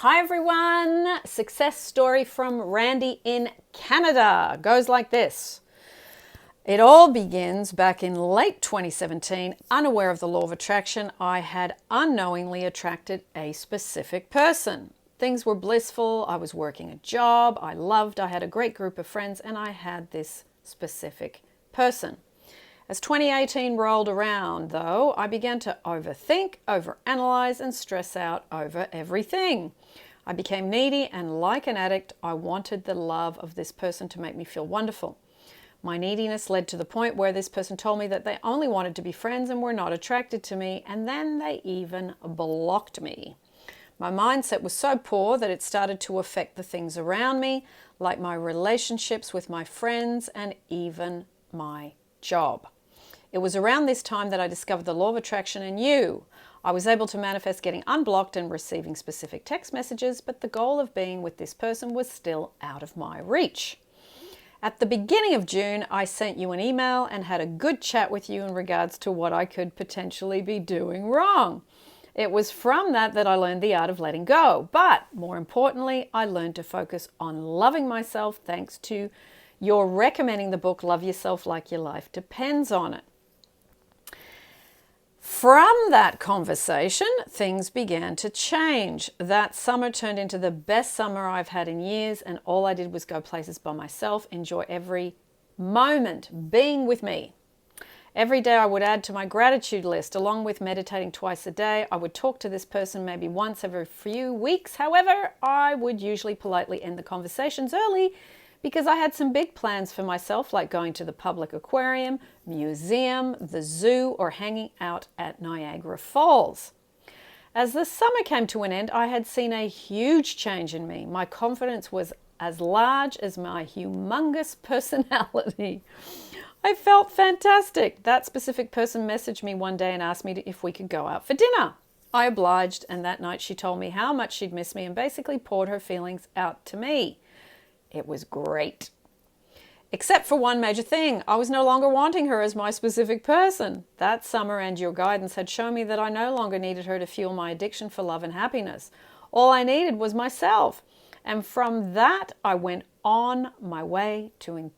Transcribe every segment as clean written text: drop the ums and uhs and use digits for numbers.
Hi everyone! Success story from Randy in Canada. Goes like this. It all begins back in late 2017. Unaware of the law of attraction, I had unknowingly attracted a specific person. Things were blissful. I was working a job I loved. I had a great group of friends, and I had this specific person. As 2018 rolled around, though, I began to overthink, overanalyze, and stress out over everything. I became needy, and like an addict, I wanted the love of this person to make me feel wonderful. My neediness led to the point where this person told me that they only wanted to be friends and were not attracted to me, and then they even blocked me. My mindset was so poor that it started to affect the things around me, like my relationships with my friends and even my job. It was around this time that I discovered the law of attraction and you. I was able to manifest getting unblocked and receiving specific text messages, but the goal of being with this person was still out of my reach. At the beginning of June, I sent you an email and had a good chat with you in regards to what I could potentially be doing wrong. It was from that I learned the art of letting go. But more importantly, I learned to focus on loving myself thanks to your recommending the book Love Yourself Like Your Life Depends on It. From that conversation, things began to change. That summer turned into the best summer I've had in years, and all I did was go places by myself, enjoy every moment being with me. Every day I would add to my gratitude list, along with meditating twice a day. I would talk to this person maybe once every few weeks. However, I would usually politely end the conversations early because I had some big plans for myself, like going to the public aquarium, museum, the zoo, or hanging out at Niagara Falls. As the summer came to an end, I had seen a huge change in me. My confidence was as large as my humongous personality. I felt fantastic. That specific person messaged me one day and asked me if we could go out for dinner. I obliged, and that night she told me how much she'd miss me and basically poured her feelings out to me. It was great. Except for one major thing. I was no longer wanting her as my specific person. That summer and your guidance had shown me that I no longer needed her to fuel my addiction for love and happiness. All I needed was myself. And from that, I went on my way to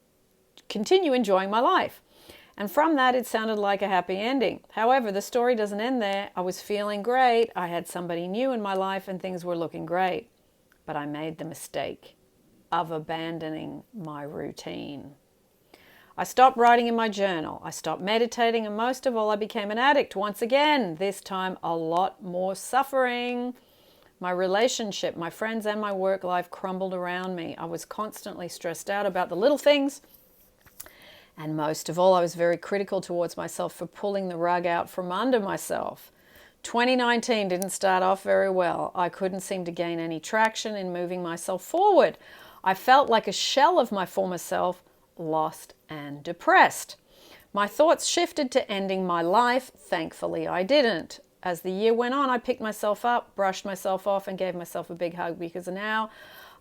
continue enjoying my life. And from that, it sounded like a happy ending. However, the story doesn't end there. I was feeling great. I had somebody new in my life and things were looking great. But I made the mistake of abandoning my routine. I stopped writing in my journal. I stopped meditating, and most of all, I became an addict once again, this time a lot more suffering. My relationship, my friends, and my work life crumbled around me. I was constantly stressed out about the little things, and most of all, I was very critical towards myself for pulling the rug out from under myself. 2019 didn't start off very well. I couldn't seem to gain any traction in moving myself forward. I felt like a shell of my former self, lost and depressed. My thoughts shifted to ending my life. Thankfully, I didn't. As the year went on, I picked myself up, brushed myself off, and gave myself a big hug because now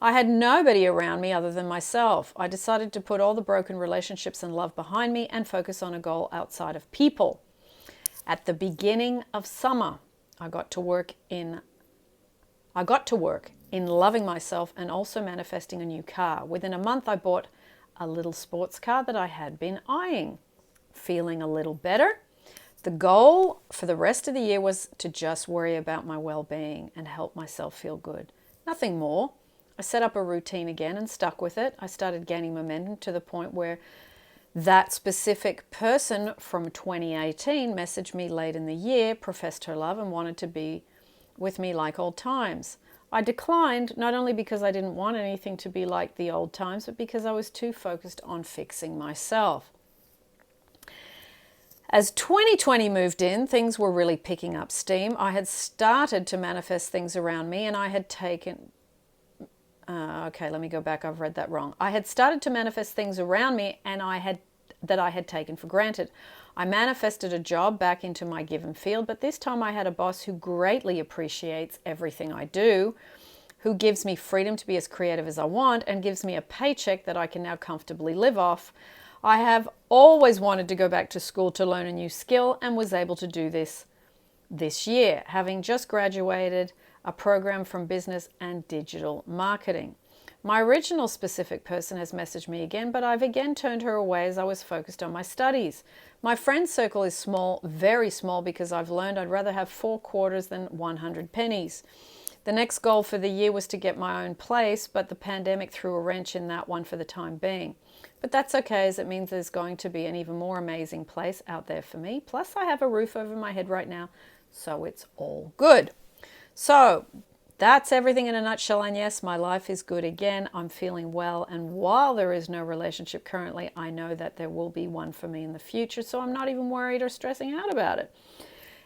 I had nobody around me other than myself. I decided to put all the broken relationships and love behind me and focus on a goal outside of people. At the beginning of summer, I got to work in loving myself and also manifesting a new car. Within a month, I bought a little sports car that I had been eyeing. Feeling a little better. The goal for the rest of the year was to just worry about my well-being and help myself feel good. Nothing more. I set up a routine again and stuck with it. I started gaining momentum to the point where that specific person from 2018 messaged me late in the year, professed her love, and wanted to be with me like old times. I declined, not only because I didn't want anything to be like the old times, but because I was too focused on fixing myself. As 2020 moved in, things were really picking up steam. I had started to manifest things around me, and I had taken... let me go back. I've read that wrong. I had started to manifest things around me and I had taken for granted. I manifested a job back into my given field, but this time I had a boss who greatly appreciates everything I do, who gives me freedom to be as creative as I want and gives me a paycheck that I can now comfortably live off. I have always wanted to go back to school to learn a new skill and was able to do this year. Having just graduated, a program from business and digital marketing. My original specific person has messaged me again, but I've again turned her away as I was focused on my studies. My friend circle is small, very small, because I've learned I'd rather have 4 quarters than 100 pennies. The next goal for the year was to get my own place, but the pandemic threw a wrench in that one for the time being. But that's okay, as it means there's going to be an even more amazing place out there for me. Plus, I have a roof over my head right now, so it's all good. So that's everything in a nutshell. And yes, my life is good again. I'm feeling well. And while there is no relationship currently, I know that there will be one for me in the future. So I'm not even worried or stressing out about it.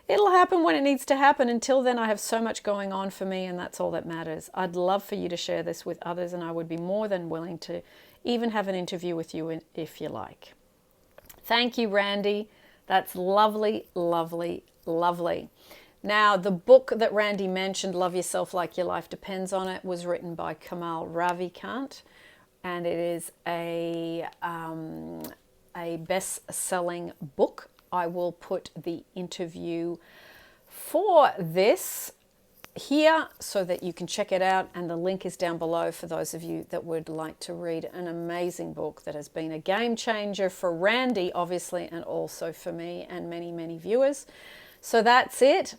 It'll happen when it needs to happen. Until then, I have so much going on for me, and that's all that matters. I'd love for you to share this with others, and I would be more than willing to even have an interview with you if you like. Thank you, Randy. That's lovely, lovely, lovely. Now, the book that Randy mentioned, Love Yourself Like Your Life Depends on It, was written by Kamal Ravikant, and it is a best-selling book. I will put the interview for this here so that you can check it out, and the link is down below for those of you that would like to read an amazing book that has been a game changer for Randy, obviously, and also for me and many, many viewers. So that's it.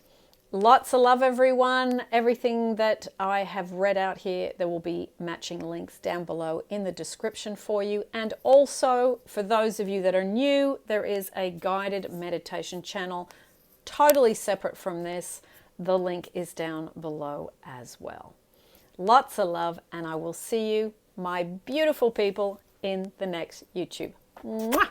Lots of love, everyone. Everything that I have read out here, there will be matching links down below in the description for you. And also, for those of you that are new, there is a guided meditation channel totally separate from this. The link is down below as well. Lots of love, and I will see you, my beautiful people, in the next YouTube. Mwah!